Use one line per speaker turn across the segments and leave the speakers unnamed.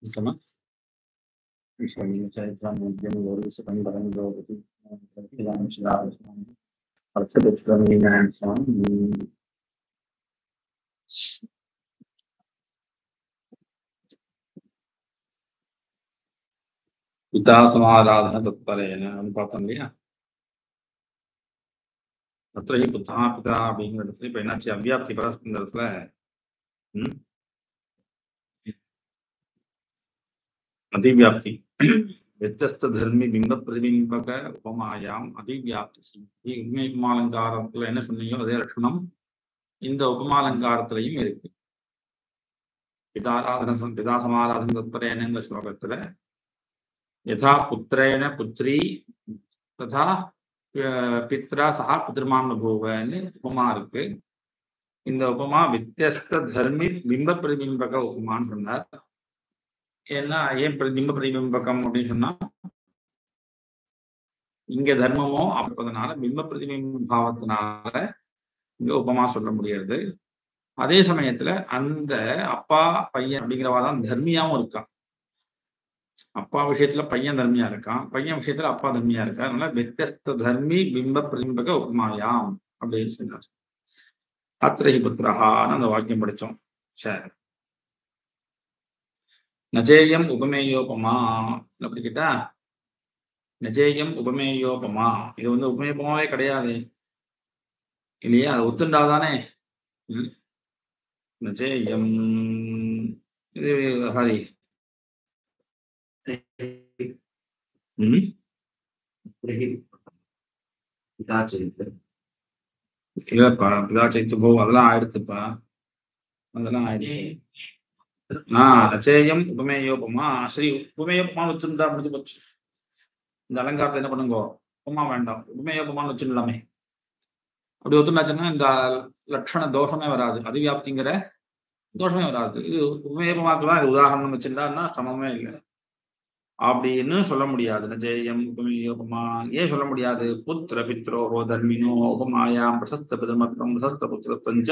insomma, पिता समाराधन तत्परेण பார்த்தோம் இல்லையா? அത്ര ही புத்தா பிதா அப்படிங்கிற இடத்துல இப்ப என்னாச்சு? அவ்வியாப்தி பரஸ்பரத்துல அதிவியாப்தி व्यत्यस्त धर्मी बिंब प्रतिबिंबक उपमायाम அதிவியாப்தி உண்மைமாலங்காரத்துல என்ன சொன்னீங்க அதே லட்சணம் இந்த உபமாலங்காரத்திலையும் இருக்கு. பிதா சமாராதன தத்பரேன ஸ்லோகத்துல यथा पुत्रेण पुत्री तथा पित्रा सह पितृमान बभूवன்னு உபமா இருக்கு. இந்த உபமா வித்தியஸ்த தர்மி பிம்ப பிரதிபிம்பக உபமான்னு சொன்னார். ஏன்னா ஏன் பிம்ப பிரதிபிம்பகம் அப்படின்னு சொன்னா இங்க தர்மமோ அப்படின்றதுனால பிம்ப பிரதிபிம்ப பாவத்தினால இங்க உபமா சொல்ல முடியாது. அதே சமயத்துல அந்த அப்பா பையன் அப்படிங்கிறவாதான் தர்மியாவும் இருக்கான். அப்பா விஷயத்துல பையன் தர்மியா இருக்கான், பையன் விஷயத்துல அப்பா தர்மியா இருக்கா. அதனால வித்தியஸ்த தர்மி பிம்ப பிரதிபிம்பக உபமாயாம் அப்படின்னு சொன்னார். அத்ரஹி புத்திரஹான்னு அந்த வாக்கியம் படிச்சோம். சரி, நஜேயம் உபமேயோபமா அப்படி கேட்டா நஜேயம் உபமேயோபமா இது உபமேயோபமாவே கிடையாது இல்லையா? அது ஒத்துண்டாதானே நஜேயம் இது ஹரி இல்லப்பா, பிதா சைத்து போ அதெல்லாம் ஆயிடுத்துப்பா, அதெல்லாம் ஆயிடுச்சு. நச்சேயம் உபமேயோபமா ஸ்ரீ உபமேயோபமான்னு வச்சுருந்தா முடிஞ்சு போச்சு. இந்த அலங்காரத்தை என்ன பண்ணுங்கோ, உபமா வேண்டாம், உபமேயோபமான்னு வச்சுடலாமே. அப்படி ஒத்துனாச்சுன்னா இந்த லட்சண தோஷமே வராது, அதிவியாப்திங்கிற தோஷமே வராது. இது உபமேயோபமாக்குலாம் இது உதாரணம் வச்சுட்டான்னா சமமே இல்லை அப்படின்னு சொல்ல முடியாது. நஜேயம் உபமேயோபமா ஏன் சொல்ல முடியாது? புத்திர பித்ரோஹோ தர்மினோ உபமாயாம் பிரசஸ்த பிதமத்வம் பிரசஸ்த புத்திரத்வஞ்ச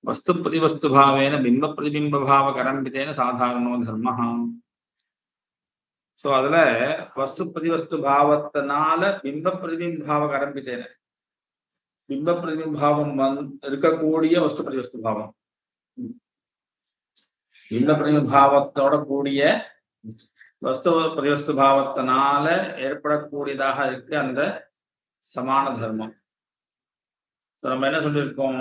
வஸ்து பிரதிவஸ்து பாவேன பிம்ப பிரதிபிம்ப பாவ கரம்பிதேன சாதாரணோ தர்ம. சோ அதுல வஸ்து பிரதிவஸ்து பாவத்தினால பிம்ப பிரதிபிம்ப பாவ கரம்பிதேன பிம்ப பிரதிபிம்ப பாவம் இருக்கக்கூடிய வஸ்து பிரதிவஸ்து பாவம், பிம்ப பிரதிபிம்ப பாவத்தோட கூடிய வஸ்து பிரதிவஸ்து பாவத்தினால ஏற்படக்கூடியதாக இருக்கு அந்த சமான தர்மம். நம்ம என்ன சொல்லியிருக்கோம்?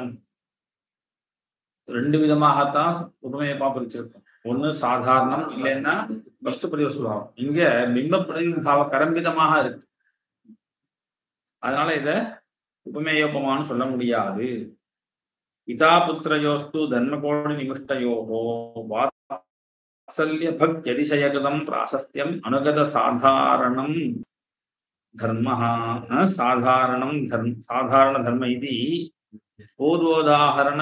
ரெண்டு விதமாகத்தான் உபமேயமா பிரிச்சிருக்கோம். ஒண்ணு சாதாரணம், இல்லைன்னா வஸ்து பிரதிவஸ்து பாவம். இங்க பிம்ப பிரதிபிம்ப பாவ கரம்பிதமாக இருக்கு, அதனால இத உபமேயோபமான்னு சொல்ல முடியாது. பிதா புத்திரயோஸ்து தர்மகோடி நிமிஷ்டயோகோ வாத்சல்ய பக்தியதிசயகதம் பிராசஸ்தியம் அனுகத சாதாரணம் தர்மஹ சாதாரணம் சாதாரண தர்ம இது பூர்வோதாஹரண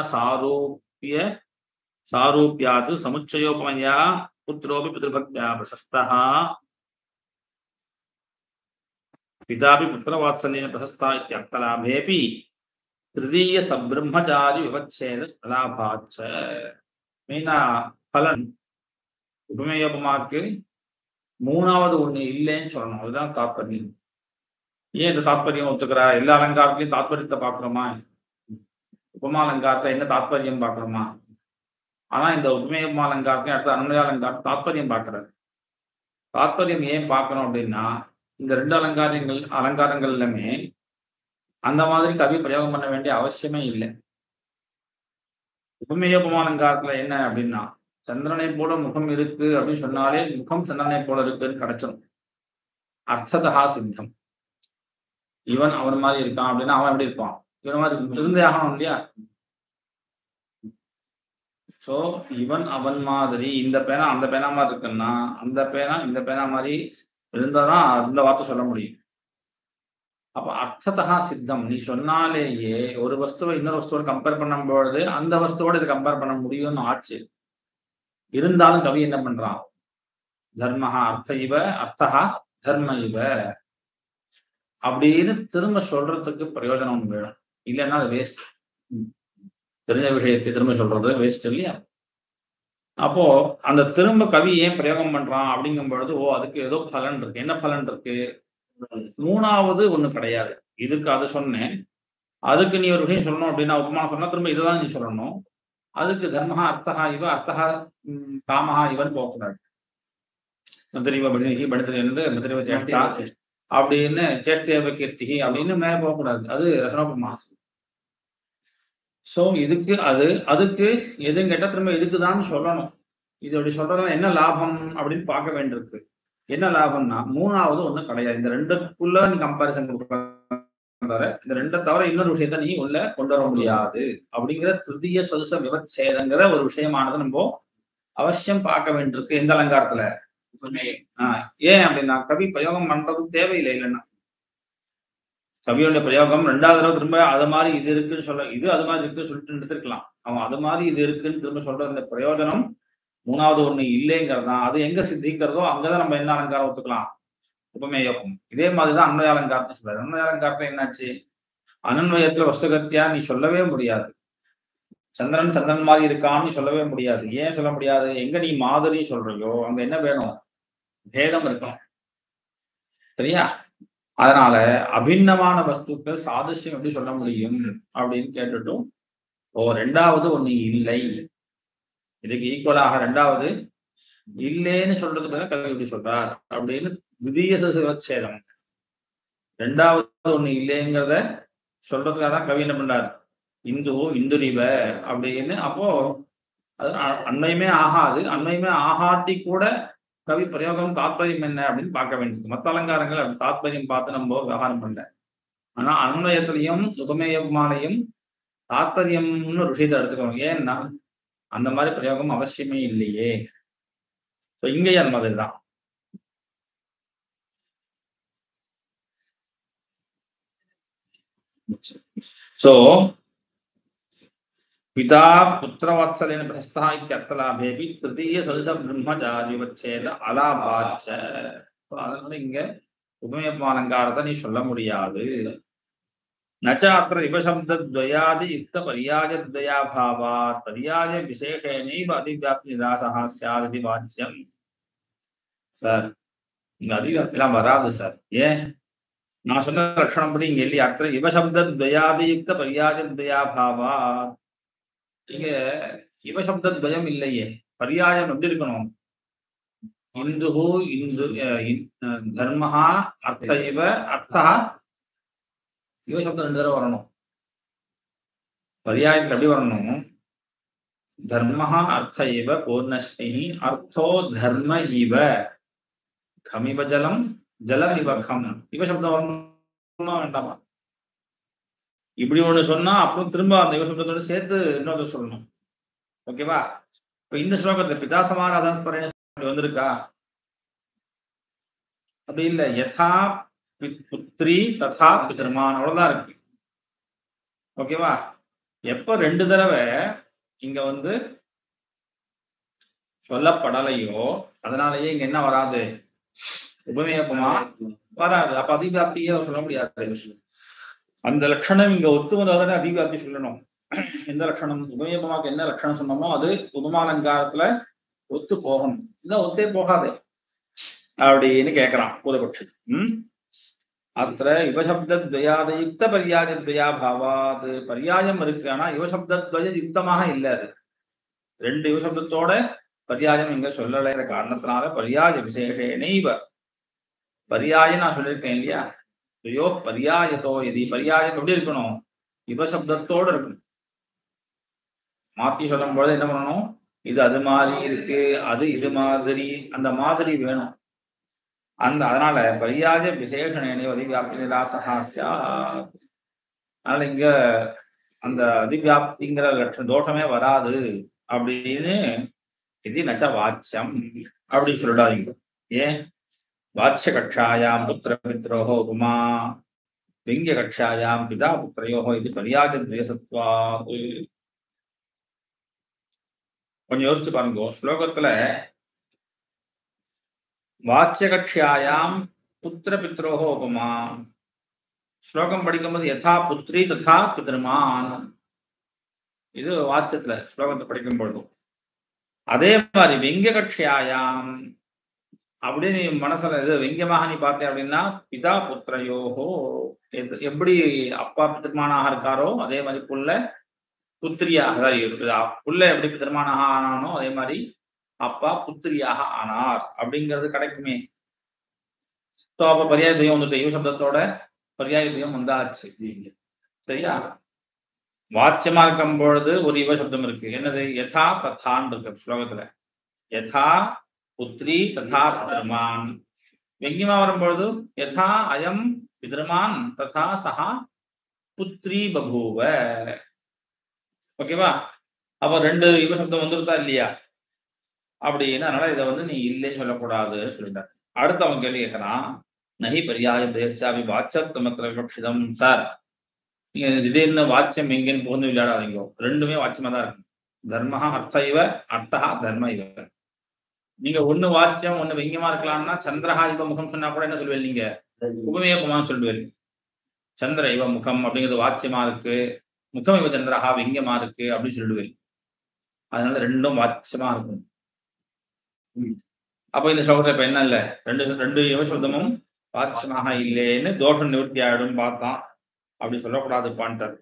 சாரூப்யாத் சமுச்சயோபமயா புத்ரோபி பித்ருபக்த்யா பிரசஸ்தः பிதாபி புத்திரவாத்சல்யேன பிரசஸ்தா இத்யர்த்தலாபேபி திருதீய சப்ரம்மச்சாரி விவச்சேத லாபாச்ச. மெயினா பலன் உபமேயோபமாக்கு மூணாவது ஒண்ணு இல்லைன்னு சொல்லணும், அதுதான் தாற்பயம். ஏன் இந்த தாற்பயம் ஒத்துக்கிறா? எல்லா அலங்காரத்திலையும் தாற்பயத்தை பார்க்கணுமா? உபமாலங்காரத்தை என்ன தாற்பயம் பார்க்கணுமா? ஆனா இந்த உபமேயோபமாலங்காரத்தையும் அடுத்த அன்மயாலங்காரத்தை தாற்பயம் பார்க்கிறார். தாற்பயம் ஏன் பார்க்கணும் அப்படின்னா இந்த ரெண்டு அலங்காரங்கள் எல்லாமே அந்த மாதிரி கவி பிரயோகம் பண்ண வேண்டிய அவசியமே இல்லை. உபமேயோபமாலங்காரத்துல என்ன அப்படின்னா சந்திரனை போல முகம் இருக்கு அப்படின்னு சொன்னாலே முகம் சந்திரனை போல இருக்குன்னு கிடைச்சிடும், அர்த்ததா சித்தம். இவன் அவன் மாதிரி இருக்கான் அப்படின்னா அவன் எப்படி இருப்பான்? இவன் மாதிரி இருந்தே ஆகணும் இல்லையா? சோ இவன் அவன் மாதிரி இந்த பேனா அந்த பேனா மாதிரி இருக்குன்னா அந்த பேனா இந்த பேனா மாதிரி இருந்தாதான் அந்த வார்த்தை சொல்ல முடியும். அப்ப அர்த்ததா சித்தம் நீ சொன்னாலேயே ஒரு வஸ்துவை இன்னொரு வஸ்துவோட கம்பேர் பண்ணும்பொழுது அந்த வஸ்துவோட இதை கம்பேர் பண்ண முடியும்னு ஆச்சு. இருந்தாலும் கவி என்ன பண்றான்? தர்மஹா அர்த்த இவ அர்த்தஹா தர்ம இவ அப்படின்னு திரும்ப சொல்றதுக்கு பிரயோஜனம் வேணும், இல்லைன்னா அது வேஸ்ட். தெரிஞ்ச விஷயத்தை திரும்ப சொல்றது வேஸ்ட் இல்லையா? அப்போ அந்த திரும்ப கவி ஏன் பிரயோகம் பண்றான் அப்படிங்கும் பொழுது அதுக்கு ஏதோ பலன் இருக்கு. என்ன பலன் இருக்கு? மூணாவது ஒண்ணு கிடையாது. இதுக்கு அது சொன்னேன். அதுக்கு நீ ஒரு விஷயம் சொல்லணும் அப்படின்னா உபமானம் சொன்னா திரும்ப இதுதான் நீ சொல்லணும். அதுக்கு தர்மஹா அர்த்தஹா இவ அர்த்தஹா காமஹா இவன் போகக்கூடாது. மந்திரிவ பணிஹி பணித்திரிந்து மந்திரிவ சேஷ்டா அப்படின்னு சேஷ்டேவ கீர்த்திஹி அப்படின்னு மேல போகக்கூடாது. அது ரசனோபமாசம். சோ இதுக்கு அதுக்கு எதுவும் கேட்டா திரும்ப இதுக்குதான் சொல்லணும். இது அப்படி சொல்றதுல என்ன லாபம் அப்படின்னு பார்க்க வேண்டியிருக்கு. என்ன லாபம்னா மூணாவது ஒண்ணும் கிடையாது. இந்த ரெண்டுக்குள்ள நீ கம்பாரிசன் இந்த ரெண்டை தவிர இன்னொரு விஷயத்த நீ உள்ள கொண்டு வர முடியாது அப்படிங்கிற திருதிய சொலுச விவச்சேதங்கிற ஒரு விஷயமானது நம்ம அவசியம் பார்க்க வேண்டியிருக்கு. எந்த அலங்காரத்துல ஏன் அப்படின்னா கவி பிரயோகம் பண்றது தேவையில்லை. இல்லைன்னா கவியோட பிரயோகம் ரெண்டாவது தடவை திரும்ப அது மாதிரி இது இருக்குன்னு சொல்ல இது அது மாதிரி இருக்குன்னு சொல்லிட்டு எடுத்துருக்கலாம். அவன் அது மாதிரி இது இருக்குன்னு திரும்ப சொல்ற இந்த பிரயோஜனம் மூணாவது ஒண்ணு இல்லைங்கிறதான். அது எங்க சித்திக்கிறதோ அங்கதான் நம்ம என்ன அலங்காரம் ஒத்துக்கலாம், உபமேயோகம். இதே மாதிரிதான் அன்வய அலங்காரத்தை சொல்றாரு. அன்வய அலங்காரத்துல என்னாச்சு, அனன்வயத்துல வஸ்துகத்தியா நீ சொல்லவே முடியாது. சந்திரன் சந்திரன் மாதிரி இருக்கான்னு சொல்லவே முடியாது. ஏன் சொல்ல முடியாது? எங்க நீ மாதிரி சொல்றியோ அங்க என்ன வேணும், பேதம் இருக்கணும். சரியா? அதனால அபிண்ணமான வஸ்துக்கள் சாதிருஷ்யம் எப்படி சொல்ல முடியும் அப்படின்னு கேட்டுட்டும் ரெண்டாவது ஒண்ணு இல்லை, இதுக்கு ஈக்குவலாக ரெண்டாவது இல்லைன்னு சொல்றதுக்கு கவி எப்படி சொல்றார் அப்படின்னு திடீய சிவச்சேதம். ரெண்டாவது ஒண்ணு இல்லைங்கிறத சொல்றதுக்காக தான் கவி என்ன பண்றாரு, இந்துரிவ அப்படின்னு. அப்போ அது அண்மையுமே ஆகாது. அண்மையுமே ஆகாட்டி கூட கவி பிரயோகம் தாத்பரியம் என்ன அப்படின்னு பார்க்க வேண்டியது. மத்த அலங்காரங்கள் அப்படி தாத்பரியம் பார்த்து நம்ம விவகாரம் பண்ணல. ஆனா அன்வயத்திலையும் உபமேயமாலையும் தாத்பரியம்னு ஒரு விஷயத்தை எடுத்துக்கணும். ஏன்னா அந்த மாதிரி பிரயோகம் அவசியமே இல்லையே. இங்கேயும் அந்த மாதிரி தான். சோ பிதா புத்திரவத்சலேன பிரஸ்தா இத்தியர்த்தலாபேபி திருதீய சதுச பிரம்மச்சாரிவச்சேத அலாபாச்ச. அதனால இங்க உபமேயமாலங்காரத்தை நீ சொல்ல முடியாது. நச்ச அத்திர விபசப்தத்வயாதி யுக்த பரியாஜத்வயாபாவாத் பரியாஜ விசேஷேனைவ அதிவியாப்தி நிராசஹா ஸ்யாத் வாச்சியம். சார் இங்க அதிவியாப்திலாம் வராது சார். ஏன்? நான் சொன்ன லட்சணம் படி இங்க இல்லையா? அத்திர விபசப்தத்வயாதி யுக்த பரியாஜத்வயாபாவாத். இங்க இவசப்தத்வயம் இல்லையே. பரியாயம் எப்படி இருக்கணும்? இந்து இந்து தர்மஹா அர்த்த இவ அர்த்தா இவசப்தம் ரெண்டு தடவை வரணும். பரியாயத்துல எப்படி வரணும்? தர்மஹா அர்த்த இவ பூர்ணஸ்ரீ அர்த்தோ தர்ம இவ கமிவ ஜலம் ஜலம் இவ கம். இவசப்தம் வரணுமா வேண்டாமா? இப்படி ஒண்ணு சொன்னா அப்புறம் திரும்ப அந்த இவசப்தத்தோட சேர்த்து இன்னொரு சொல்லணும். ஓகேவா? இப்ப இந்த ஸ்லோகத்துல பிதா சமாராதன வந்திருக்கா? அப்படி இல்ல. யதா புத்திரி ததா பிதர்மான் அவ்வளவுதான் இருக்கு. ஓகேவா? எப்ப ரெண்டு தடவை இங்க வந்து சொல்லப்படலையோ அதனாலயே இங்க என்ன வராது, உபமேயமா வராது. அப்ப அதிவியாப்தியே சொல்ல முடியாது. அந்த லட்சணம் இங்க ஒத்து வந்தாதானே அதிவியாப்தி சொல்லணும். எந்த லட்சணம் உபமேயமாக்கு என்ன லட்சணம் சொன்னோமோ அது உபமாலங்காரத்துல ஒத்து போகணும். இதான் ஒத்தே போகாது அப்படின்னு கேட்கிறான் பூர்வபக்ஷி. அத்த யுவசப்தத்வயாத யுக்த பரியாஜத்வயாபாவாத். பரியாயம் இருக்கு, ஆனா யுவசப்தத்வய யுக்தமாக இல்ல. அது ரெண்டு யுவசப்தத்தோட பரியாயம் இங்க சொல்லலைங்கிற காரணத்தினால பரியாஜ விசேஷேனைவ. பரியாயம் நான் சொல்லியிருக்கேன் இல்லையா? யோ பரியாயத்தோ எதி. பரியாயம் எப்படி இருக்கணும்? யுவசப்தத்தோட இருக்கணும். மாத்தி சொல்லும் பொழுது என்ன பண்ணணும்? இது அது மாதிரி இருக்கு, அது இது மாதிரி, அந்த மாதிரி வேணும். அதனால பரியாஜ விசேஷணேனே அதிவியாப்தி நிராசஹாஸ்யா. அதனால இங்க அந்த அதிவியாப்திங்கிற லட்சணம் தோஷமே வராது அப்படின்னு இது நச்ச வாச்சியம் அப்படி சொல்லிடாதீங்க. ஏன்? வாட்சிய கட்சாயாம் புத்திர பித்ரோஹோ உபமா விங்கிய கட்சாயாம் பிதா புத்திரையோஹோ இது பரியாஜ துவேசத்வா. கொஞ்சம் யோசிச்சு பாருங்க. ஸ்லோகத்துல வாட்சிய கட்சாயாம் புத்திர பித்ரோஹோ உபமா ஸ்லோகம் படிக்கும்போது யதா புத்திரி ததா பிதர்மான். இது வாட்சத்துல ஸ்லோகத்தை படிக்கும் பொழுதும் அதே மாதிரி வெங்க கட்சியாயாம் அப்படியே நீ மனசுல இது வெங்கமாக நீ பார்த்தேன் அப்படின்னா பிதா புத்திரயோகோ எப்படி அப்பா பிதர்மானாக இருக்காரோ அதே மாதிரி புத்திரியாக புள்ள எப்படி பிதர்மானாக ஆனானோ அதே மாதிரி அப்பா புத்திரியாக ஆனார் அப்படிங்கிறது கிடைக்குமே. ஸோ அப்ப பரியாய துவயம் வந்துட்டு யுவ சப்தத்தோட பரியாய துவயம் வந்தாச்சு. சரியா? வாச்சியமா இருக்கும் பொழுது ஒரு யுவ சப்தம் இருக்கு. என்னது? யதா ததான் இருக்கு ஸ்லோகத்துல. யதா புத்ரி ததா பிதர்மான். வெங்கியமா வரும்பொழுது யதா அயம் பிதர்மான் ததா சஹா புத்ரி பபூவ. ஓகேவா? அப்ப 2 யுவ சப்தம் வந்துருதா இல்லையா? அப்படின்னு அதனால இதை வந்து நீ இல்லே சொல்லக்கூடாதுன்னு சொல்லிட்டார். அடுத்து அவன் கேள்வி கேட்கறான், நகி பரியாய தேசாபி வாச்சத்வமத்திர விவக்ஷிதம். சார், நீங்க திடீர்னு வாச்சியம் எங்கேன்னு புகுந்து விளையாடாதீங்க. ரெண்டுமே வாச்சியமா தான் இருக்கு. தர்மஹா அர்த்த இவ, அர்த்தஹா தர்ம இவ. நீங்க ஒண்ணு வாச்சியம் ஒண்ணு வெங்கியமா இருக்கலாம்னா சந்திரஹா இவ முகம் சொன்னா கூட என்ன சொல்லுவீங்க? நீங்க உபமேயபமான்னு சொல்லுவீங்க. சந்திர இவ முகம் அப்படிங்கிறது வாச்சியமா இருக்கு, முகம் இவ சந்திரஹா வெங்கியமா இருக்கு அப்படின்னு சொல்லிடுவீங்க. அதனால ரெண்டும் வாச்சியமா இருக்கும். அப்ப இந்த ஸ்லோகத்துல இப்ப என்ன இல்ல, ரெண்டு யுவசப்தமும் வாச்சியமாக இல்லைன்னு தோஷம் நிவர்த்தி ஆயிடும் பார்த்தான். அப்படி சொல்லக்கூடாது பாண்டர்.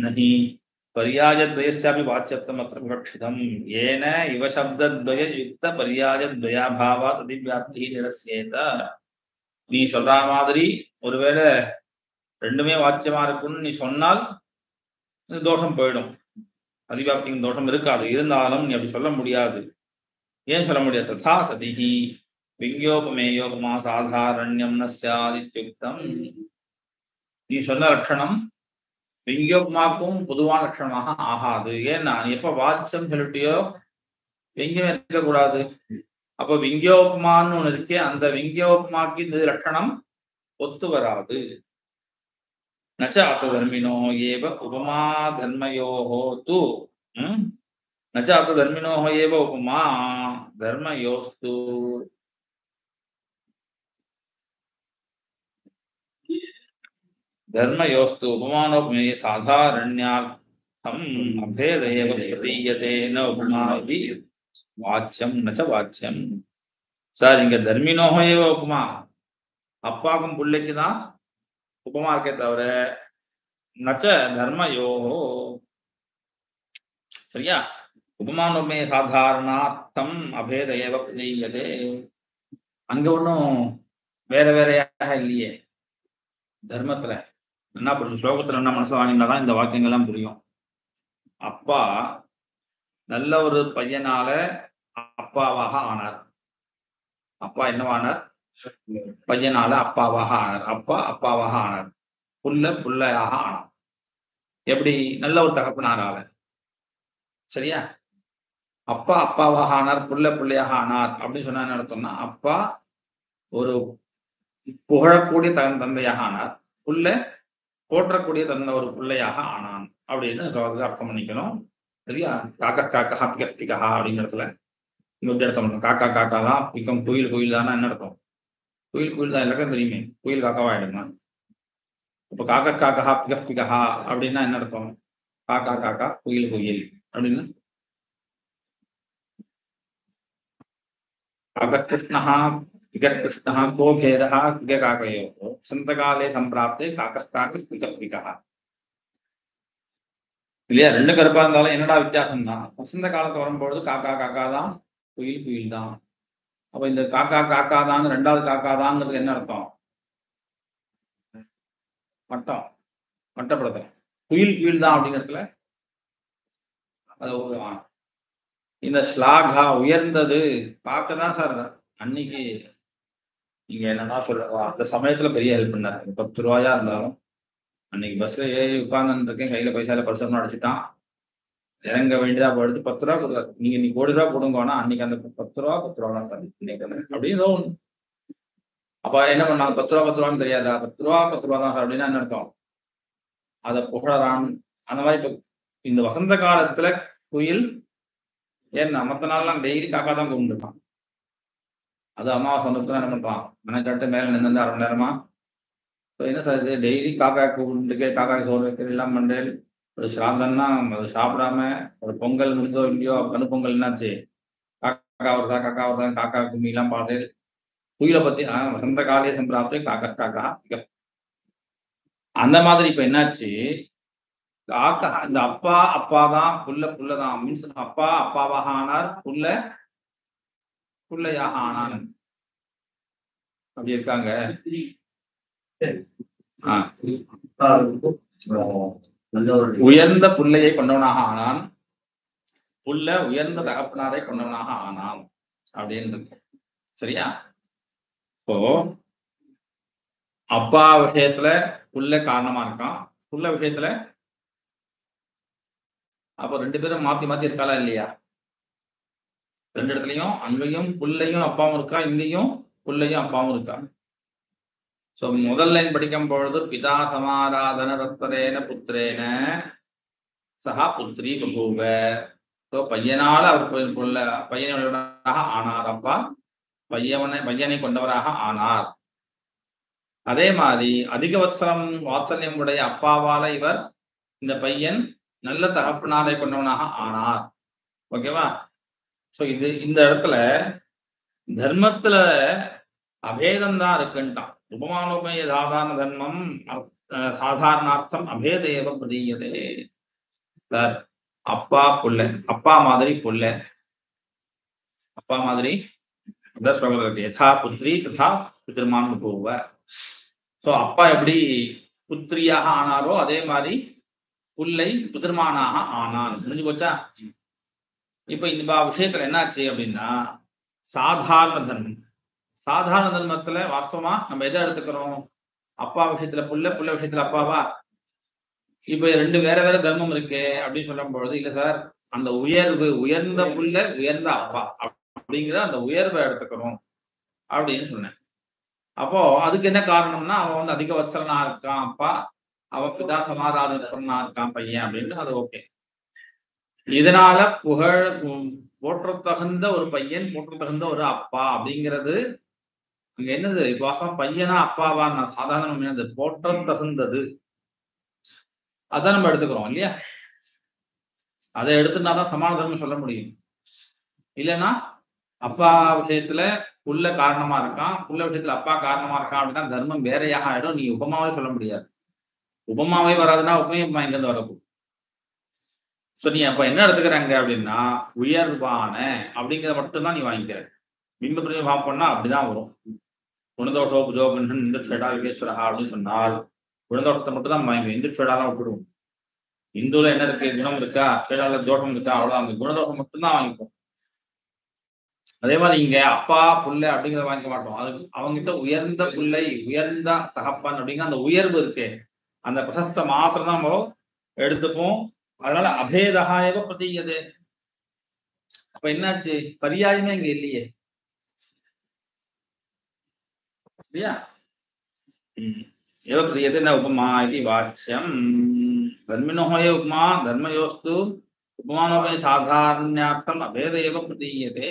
நஹி பரியாயத்வயஸ்யாபி வாச்சியத்வம் அத்திர விவக்ஷிதம் ஏன இவ சப்தத்வய யுக்த பரியாயத்வயாபாவாத் அதிவ்யாப்திஹி நிரஸ்யேத. நீ சொல்ற மாதிரி ஒருவேளை ரெண்டுமே வாச்சியமா இருக்கும்னு நீ சொன்னால் தோஷம் போயிடும். அதிவ்யாப்தியின் தோஷம் இருக்காது. இருந்தாலும் நீ அப்படி சொல்ல முடியாது. ஏன் சொல்ல முடியாது? ததா சதிஹி விஞ்ஞோபமேயோபமா சாதாரண்யம் ந ஸ்யாதித்யுக்தம். நீ சொன்ன லட்சணம் விஞ்ஞோபமாக்கும் பொதுவான லட்சணமாக ஆகாது. ஏன்னா நீ எப்ப வாச்சம் சொல்லிட்டியோ வெங்கியம் இருக்கக்கூடாது. அப்ப விஞ்ஞோபமான்னு ஒண்ணு இருக்கே, அந்த விஞ்ஞோபமாக்கு இந்த லட்சணம் ஒத்து வராது. நச்ச அத்த தர்மினோ ஏவ உபமா தர்மயோஹோ து நச்ச அத்த தர்மினோ ஏவ உபமா தர்மயோஸ்து धर्मयोस्तु उपमानोपमेये साधारण्यार्थम् अभेद एव प्रतीयते न उपमा इति वाच्यं न च वाच्यं. சார், இங்க தர்மினோஹோ ஏவ உபமா, அப்பாக்கும் பிள்ளைக்கு தான் உபமா இருக்கே தவிர நச்ச தர்மயோஹோ. சரியா? உபமானோபமே சாதாரணார்த்தம் அபேத ஏவ பிரதீயதே. அங்க ஒன்றும் வேற வேறையாக இல்லையே தர்மத்துல. என்ன புரியும்? ஸ்லோகத்துல என்ன மனசு வாங்கினா தான் இந்த வாக்கியங்கள்லாம் புரியும். அப்பா நல்ல ஒரு பையனால அப்பாவாக ஆனார். அப்பா என்னவானார்? பையனால அப்பாவாக ஆனார். அப்பா அப்பாவாக ஆனார். புள்ளையாக ஆனார். எப்படி? நல்ல ஒரு தகப்பனாரால. சரியா? அப்பா அப்பாவாக ஆனார், பிள்ளையாக ஆனார் அப்படின்னு சொன்னா என்ன அர்த்தம்னா, அப்பா ஒரு புகழக்கூடிய தந்தையாக ஆனார், போற்றக்கூடிய ஒரு பிள்ளையாக ஆனான் அப்படின்னு அர்த்தம் பண்ணிக்கணும். சரியா? காக்கா காக்கா பிகா அப்படிங்கிற இடத்துல இன்னொரு அர்த்தம் பண்ணணும். காக்கா காக்கா தான் பிக்கம், குயில் தானா என்ன அர்த்தம்? குயில் தான் எல்லாருக்கும் தெரியுமே. குயில் காக்காவாயிடுமா? இப்ப காக்கா காக்கா பிகா அப்படின்னா என்ன அர்த்தம்? காக்கா காக்கா குயில் அப்படின்னு काककृष्णः पिककृष्णः को भेदः पिककाकयोः वसन्तकाले सम्प्राप्ते काकः काकः पिकः पिकः. இல்லையா? ரெண்டு கருப்பா இருந்தாலும் என்னடா வித்தியாசம் தான். வசந்த காலத்து வரும்பொழுது காக்கா காக்கா தான், குயில் தான். அப்ப இந்த காக்கா காக்கா தான் ரெண்டாவது காக்கா தான்ங்கிறது என்ன அர்த்தம்? மட்டப்படுத்த குயில் தான் அப்படிங்கிறதுல அது இந்த ஸ்லாகா உயர்ந்தது பார்க்கதான் சார். அன்னைக்கு நீங்க என்னன்னா சொல்லுவா, அந்த சமயத்துல பெரிய ஹெல்ப் பண்ணாரு. 10 ரூபாயா இருந்தாலும் அன்னைக்கு பஸ்ல ஏறி உட்கார்ந்து இருக்கேன், கையில பைசால பர்சன் அடிச்சுட்டான், இறங்க வேண்டியதா போயிடுது. 10 ரூபா கொடுத்தாரு. நீங்க நீ கோடி ரூபா கொடுங்கோனா அன்னைக்கு அந்த 10 ரூபா சார் அப்படின்னு ஏதோ ஒண்ணு. அப்ப என்ன பண்ணாங்க? 10 ரூபான்னு தெரியாதா? 10 ரூபா தான் சார் அப்படின்னா என்ன அர்த்தம்? அதை புகழறான். அந்த மாதிரி இப்ப இந்த வசந்த காலத்துல குயில் ஏன்னா மத்த நாள்லாம் டெய்லி காக்கா தான் கும்பிட்டுருக்கான். அது அமாவாசை வந்துட்டு என்ன பண்றான்? மெனக்கட்டு மேல நின்று 1/2 மணி நேரமா என்ன சார் இது டெய்லி காக்கா கூப்பிட்டு காக்கா சோறு வைக்கிற எல்லாம் பண்றேன். ஒரு சிராந்தம்னா அது சாப்பிடாம ஒரு பொங்கல் முடிஞ்சோ இல்லையோ கணு பொங்கல் என்னாச்சு? வருதா காக்கா வருதா காக்கா கும்மிலாம் பாடு. குயிலை பத்தி வசந்த காலே சம்பிராப்தே காக்கா காக்கா. அந்த மாதிரி இப்ப என்னாச்சு, காக்கா இந்த அப்பா அப்பா தான், புள்ள புள்ள தான். மீன்ஸ் அப்பா அப்பாவாக ஆனார், புள்ள புள்ளையாக ஆனான். அப்படி இருக்காங்க. உயர்ந்த புள்ளையை கொண்டவனாக ஆனான், புள்ள உயர்ந்த தகப்பனாரை கொண்டவனாக ஆனான் அப்படின்னு இருக்கு. சரியா? இப்போ அப்பா விஷயத்துல புள்ள காரணமா இருக்கான், புள்ள விஷயத்துல அப்ப 2 பேரும் மாத்தி மாத்தி இருக்காளா இல்லையா? 2 இடத்துலயும் அங்கேயும் புள்ளையும் அப்பாவும் இருக்கா, இங்கேயும் புள்ளையும் அப்பாவும் இருக்கா. சோ முதல் லைன் படிக்கும் பொழுது பிதா சமாராதன தத்தரேன புத்திரேன சகா புத்திரி பபூவ. ஸோ பையனால அவர் புள்ள பையனுடையவராக ஆனார், அப்பா பையனை கொண்டவராக ஆனார். அதே மாதிரி அதிக வாத்சல்யம் உடைய அப்பாவால இவர் இந்த பையன் நல்ல தகப்பனாரை கொண்டவனாக ஆனார். ஓகேவா? சோ இது இந்த இடத்துல தர்மத்துல அபேதம் தான் இருக்குன்ட்டான். உபமானோபய சாதாரண தர்மம் சாதாரணார்த்தம் அபேதேவ பிரதீயதே. அப்பா புள்ள, அப்பா மாதிரி புள்ள, அப்பா மாதிரி யதா புத்திரி ததா பிதர்மான் பபூவ. சோ அப்பா எப்படி புத்திரியாக ஆனாரோ அதே மாதிரி புள்ளை பிதர்மானாக ஆனான். முடிஞ்சு போச்சா? இப்ப இந்த விஷயத்துல என்னாச்சு அப்படின்னா, சாதாரண தர்மம், சாதாரண தர்மத்துல வாஸ்தவமா நம்ம எதை எடுத்துக்கிறோம்? அப்பா விஷயத்துல புள்ள, புள்ள விஷயத்துல அப்பாவா? இப்ப 2 வேற வேற தர்மம் இருக்கு அப்படின்னு சொல்லும் பொழுது, இல்ல சார் அந்த உயர்வு, உயர்ந்த புள்ள உயர்ந்த அப்பா அப்படிங்கிற அந்த உயர்வை எடுத்துக்கணும் அப்படின்னு சொன்னேன். அப்போ அதுக்கு என்ன காரணம்னா, அவன் வந்து அதிக வத்சலனா இருக்கான் அப்பா, அவன் பிதா சமாராதனா இருக்கான் பையன் அப்படின்னு, அது ஓகே. இதனால போற்றத்தகுந்த ஒரு பையன், போற்றத்தகுந்த ஒரு அப்பா அப்படிங்கிறது அங்க என்னது வாசம் பையனா அப்பாவா? நான் சாதாரணம் என்னது போற்றம் தகுந்தது, அதான் நம்ம எடுத்துக்கிறோம் இல்லையா? அதை எடுத்துனாதான் சமான தர்மம் சொல்ல முடியும். இல்லைன்னா அப்பா விஷயத்துல புள்ள காரணமா இருக்கான், புள்ள விஷயத்துல அப்பா காரணமா இருக்கான் அப்படின்னா தர்மம் வேறையாக ஆயிடும். நீ உபமாவே சொல்ல முடியாது. உபமாவே வராதுன்னா உபமா எங்கிருந்து வரப்போம்? சோ நீ அப்ப என்ன எடுத்துக்கிறாங்க அப்படின்னா, உயர்வான அப்படிங்கிறத மட்டும்தான் நீ வாங்கிக்கிற. பிம்ப பிரதிபிம்பம் வாப்பண்ணா அப்படிதான் வரும். குணதோஷோ புஜோகன் இந்த ஷேடா யோகேஸ்வரா அப்படின்னு சொன்னால் குணதோஷத்தை மட்டும் தான் வாங்கிக்கிறோம். இந்த ஷேடாலாம் விட்டுடுவோம். இந்துல என்ன இருக்கு? குணம் இருக்கா? ஷேடால தோஷம் இருக்கா? அவ்வளவுதான். அந்த குணதோஷம் மட்டும்தான் வாங்கிப்போம். அதே மாதிரி இங்க அப்பா புள்ள அப்படிங்கிறத வாங்கிக்க மாட்டோம். அது அவங்ககிட்ட உயர்ந்த புள்ளை உயர்ந்த தகப்பன் அப்படிங்கிற அந்த உயர்வு இருக்கு, அந்த பிரசஸ்த மாத்திரம் தான் நம்ம எடுத்துப்போம். அதனால அபேதகாயவ பிரதீயதே. அப்ப என்னாச்சு? பரியாயமே இங்க இல்லையே, சரியா? एव क्रियते न उपमा इति वाच्यं धर्मिणोः ये उपमा धर्मयोस्तु उपमानोपि साधारण्यार्थम अभेद एव प्रतीयते.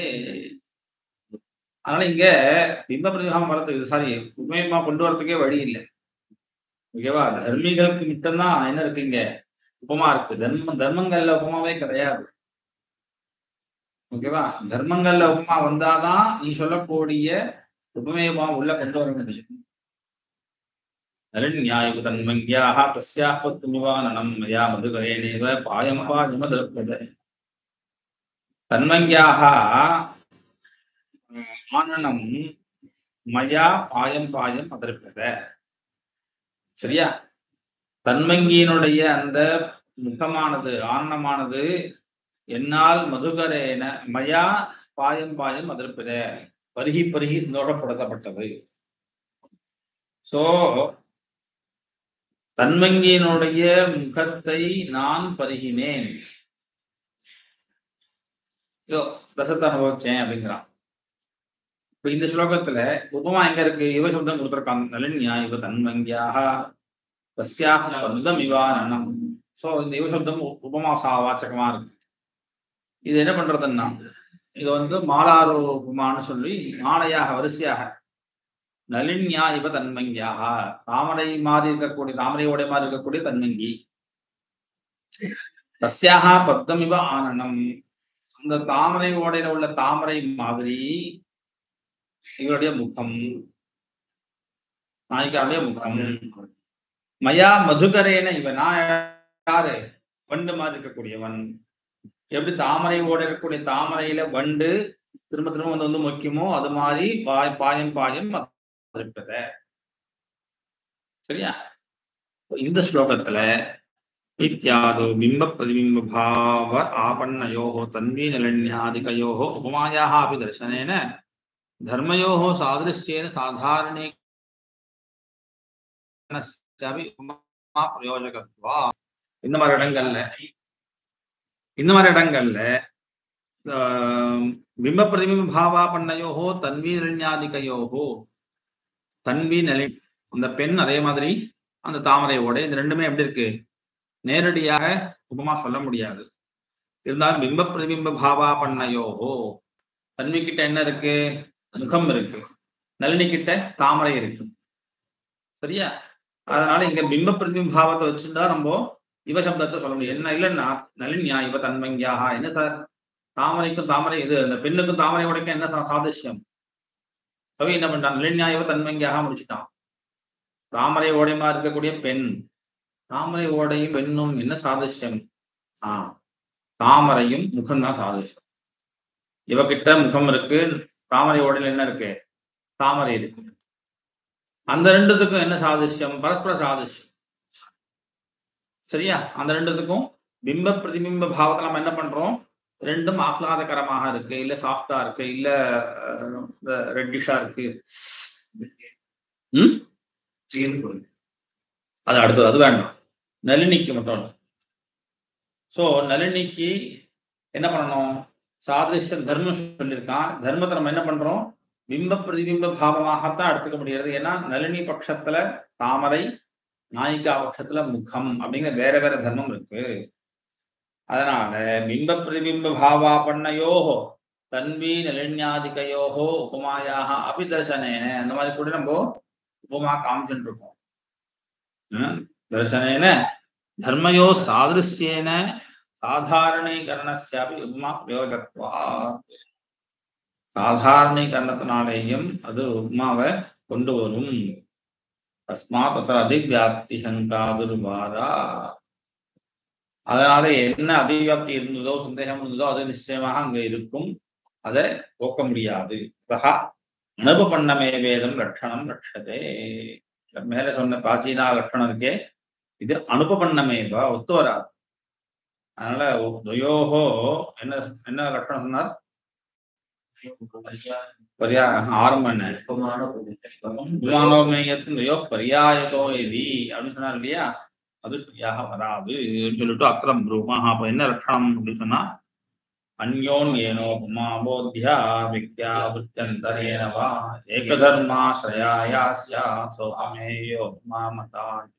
அதனால இங்க பிம்ப பிரதிபிம்பம் வரதுக்கு சாரி உண்மையமா கொண்டு வரதுக்கே வழி இல்லை. ஓகேவா? தர்மிகளுக்கு மட்டும்தான் என்ன இருக்கு? இங்க உபமா இருக்கு. தர்மங்கள்ல உபமாவே கிடையாது. ஓகேவா? தர்மங்கள்ல உபமா வந்தாதான் நீ சொல்லக்கூடிய உபமேயமா உள்ள கொண்டு வர முடியும். நலின்யாயிவ தன்மங்க்யாஹ தஸ்யாஹ பத்னிவானனம் மயா மதுகரேணேவ பாயம் பாயமதர்ப்பதே. தன்மங்க்யாஹ ஆனனம் மயா பாயம் பாயம் அதர்ப்பதே. சரியா? தன்மங்கியினுடைய அந்த முகமானது ஆனனமானது என்னால் மதுகரேன மயா பாயம் பாயம் அதர்ப்பதே பருகி பருகி சந்தோஷப்படுத்தப்பட்டது. சோ தன்மங்கியினுடைய முகத்தை நான் பருகினேன், ரசத்தை அனுபவிச்சேன் அப்படிங்கிறான். இப்ப இந்த ஸ்லோகத்துல உபமா எங்க இருக்கு? இவ சப்தம் கொடுத்திருக்காங்க. நலின்யா இவ தன்மங்கியாக தஸ்யாக பந்தம் இவானனம். சோ இந்த இவ சப்தம் உபமா வாச்சகமா இருக்கு. இது என்ன பண்றதுன்னா, இது வந்து மாலாரோ உபமான்னு சொல்லி மாலையாக வரிசையாக நலின்யா இவ தன்மங்கியாக, தாமரை மாறி இருக்கக்கூடிய தாமரையோட மாறி இருக்கக்கூடிய தன்மங்கி, தஸ்யாக பத்தம் இவ ஆனனம், இந்த தாமரை ஓடையில உள்ள தாமரை மாதிரி இவருடைய முகம், நாயிகாவுடைய முகம். மயா மதுகரேன இவன், நான் யாரு? வண்டு மாதிரி இருக்கக்கூடியவன். எப்படி தாமரை ஓட இருக்கக்கூடிய தாமரையில வண்டு திரும்ப திரும்ப வந்து மொய்க்குமோ அது மாதிரி பாயம் பாயம் இருப்பத. சரியா? இந்த ஸ்லோகத்துல இத்தியாதோ பிம்ப பிரதிபிம்ப பாவ ஆபன்னயோஹோ தன்வி நிலன்யாதிகயோஹோ உபமாயாஹ அபி தர்சனேன தர்மயோஹோ சாதೃಶ್ಯேன சாதாரணேனாபி உபமா பிரயோஜகத்வா. இந்த மாதிரி இடங்கள்ல பிம்ப பிரதிபிம்ப பாவாபன்னயோஹோ தன்வி நிலன்யாதிகயோஹோ, தன்வி நிலை அந்த பெண், அதே மாதிரி அந்த தாமரையோட, இந்த ரெண்டுமே எப்படி இருக்கு? நேரடியாக உபமா சொல்ல முடியாது. இருந்தாலும் பிம்ப பிரதிபிம்ப பாவாபன்னயோஹோ, தன்வி கிட்ட என்ன இருக்கு? முகம் இருக்கு. நளினி கிட்ட தாமரை இருக்கு. சரியா? அதனால இங்க பிம்ப பிரதிபிம்ப பாவத்தை வச்சுருந்தா நம்ம இவ சப்தத்தை சொல்ல முடியும். என்ன இல்லைன்னா நளினியா இவ தன்மங்கியாக, என்ன சார் தாமரைக்கும் தாமரை இது அந்த பெண்ணுக்கும் தாமரை உடைக்கும் என்ன சாதிஷ்யம்? கவி என்ன பண்றான்? நளினியா இவ தன்மங்கியாக முடிச்சுட்டான். தாமரை ஓடையமா இருக்கக்கூடிய பெண், தாமரை ஓடையும் பெண்ணும் என்ன சாதிஷ்யம்? தாமரையும் முகம் தான் சாதிஷ்யம். இவகிட்ட முகம் இருக்கு, தாமரை ஓடையில என்ன இருக்கு? தாமரை இருக்கு. அந்த ரெண்டுத்துக்கும் என்ன சாதிஷ்யம்? பரஸ்பர சாதிஷ்யம். சரியா? அந்த ரெண்டுத்துக்கும் பிம்ப பிரதிபிம்ப பாவத்தை நம்ம என்ன பண்றோம்? ரெண்டும் ஆஹ்லாதகரமாக இருக்கு, இல்ல சாஃப்டா இருக்கு, இல்ல ரெட்டிஷா இருக்கு. அது அடுத்தது, அது வேண்டாம். நளினிக்கு மட்டும். சோ நளினிக்கு என்ன பண்ணணும்? சாதிஷ்யம் தர்மம் சொல்லியிருக்கான். தர்மத்தை நம்ம என்ன பண்றோம்? பிம்ப பிரதிபிம்ப பாவமாகத்தான் எடுத்துக்க முடியாது. ஏன்னா நளினி பட்சத்துல தாமரை, நாயிகா பட்சத்துல முகம் அப்படிங்கிற வேற வேற தர்மம் இருக்கு. அதனால பிம்ப பிரதிபிம்ப பாவாபன்னயோஹோ தன்வி நளின்யாதிகயோஹோ உபமாயாக அபி தர்சனேன, அந்த மாதிரி கூட நம்ம உபமா காமிச்சுட்டு இருக்கோம். தர்சனேன தர்மயோ சாதிருஷ்யேன சாதாரணீகரணஸ்யாபி உபமா பிரயோஜகத்வா. சாதாரணீகரணத்தினாலேயும் அது உப்மாவை கொண்டு வரும். தஸ்மாத் தத்ர அதிவியாப்தி சங்கா துர்வாரா. அதனால என்ன அதிவியாப்தி இருந்ததோ, சந்தேகம் இருந்ததோ அது நிச்சயமாக அங்க இருக்கும். அதை போக்க முடியாது. அனுபபன்னமே வேதம் லட்சணம் லட்சதே. மேல சொன்ன பிராச்சீனா லட்சணம் இருக்கே, இது அனுபபன்னமேவா, ஒத்து வராது. அதனால துயோஹோ என்ன என்ன லட்சணம் சொன்னார்? ஆரம்பம் என்ன? பரியாயத்தோ எதி அப்படின்னு சொன்னார் இல்லையா? அது சரியாக வராது சொல்லிட்டு அக்ரம் ப்ரூமா. அப்ப என்ன லட்சணம் அப்படின்னு சொன்னா, அந்யோன்யேனோபமா போத்யா விக்யா வித்யந்தரேன வா ஏகதர்மாஸ்ரயாயா ஸ்யாத் சோபமேயோபமா மதான்.